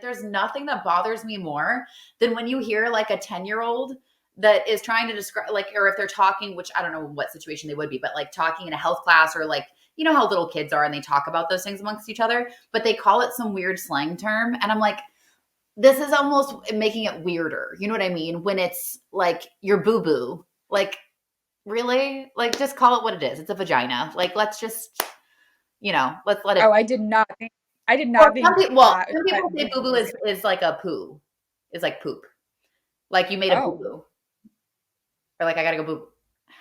there's nothing that bothers me more than when you hear like a 10-year-old that is trying to describe, like, or if they're talking, which I don't know what situation they would be, but like talking in a health class, or like, you know how little kids are and they talk about those things amongst each other, but they call it some weird slang term. And I'm like, this is almost making it weirder. You know what I mean? When it's like your boo-boo, like, really? Like, just call it what it is. It's a vagina. Like, let's just, let's let it. Oh, I did not think Or that some people say boo-boo boo-boo was is like a poo, is like poop. Like you made a oh. boo-boo. Or like, I gotta go boo.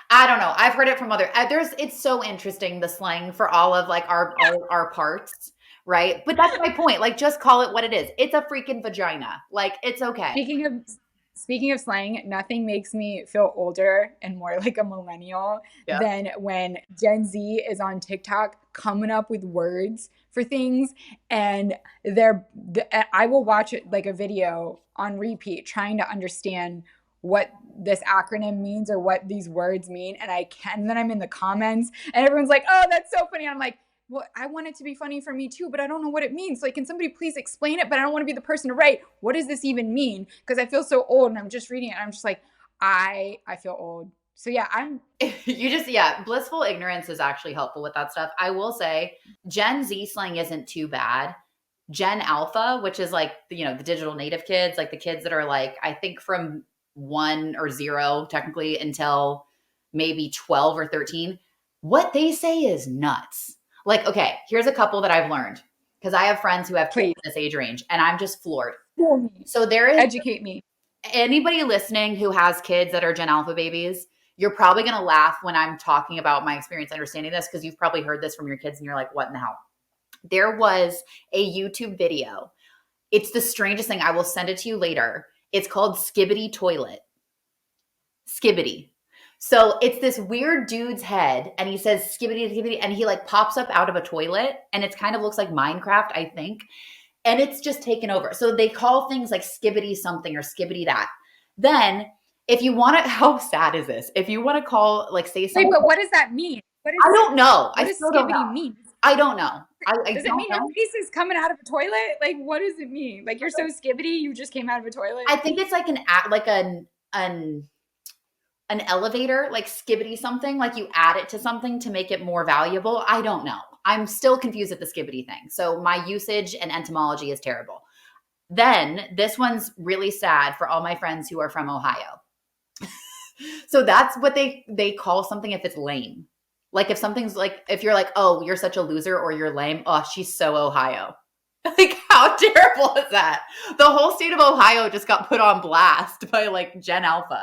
I don't know. I've heard it from it's so interesting, the slang for all of like our parts, right? But that's my point. Like, just call it what it is. It's a freaking vagina. Like, it's okay. Speaking of slang, nothing makes me feel older and more like a millennial Yeah. than when Gen Z is on TikTok coming up with words for things, and I will watch it like a video on repeat trying to understand what this acronym means or what these words mean, and then I'm in the comments and everyone's like, "Oh, that's so funny." And I'm like, well, I want it to be funny for me too, but I don't know what it means. Like, can somebody please explain it? But I don't want to be the person to write, what does this even mean? Because I feel so old and I'm just reading it and I'm just like, I feel old. So yeah, blissful ignorance is actually helpful with that stuff. I will say Gen Z slang isn't too bad. Gen Alpha, which is like, the digital native kids, like the kids that are like, I think from 1 or 0 technically until maybe 12 or 13, what they say is nuts. Like, okay, here's a couple that I've learned, because I have friends who have kids in this age range and I'm just floored. So educate me. Anybody listening who has kids that are Gen Alpha babies, you're probably going to laugh when I'm talking about my experience understanding this, because you've probably heard this from your kids and you're like, what in the hell? There was a YouTube video. It's the strangest thing. I will send it to you later. It's called Skibbity Toilet. Skibbity. So it's this weird dude's head and he says skibbity skibbity, and he like pops up out of a toilet, and it kind of looks like Minecraft, I think. And it's just taken over. So they call things like skibbity something or skibbity that. Then if you want to, how sad is this? If you want to call, like, say something. Wait, but what does that mean? I don't know. What I does still don't skibbity know. mean? I don't know. I Does it don't mean know. your face is coming out of a toilet? Like, what does it mean? Like, you're so skibbity, you just came out of a toilet? I think it's like an elevator, like skibbity something, like you add it to something to make it more valuable. I don't know. I'm still confused at the skibbity thing. So my usage and etymology is terrible. Then this one's really sad for all my friends who are from Ohio. So that's what they call something if it's lame. Like if something's like, if you're like, oh, you're such a loser or you're lame. Oh, she's so Ohio. Like, how terrible is that? The whole state of Ohio just got put on blast by like Gen Alpha.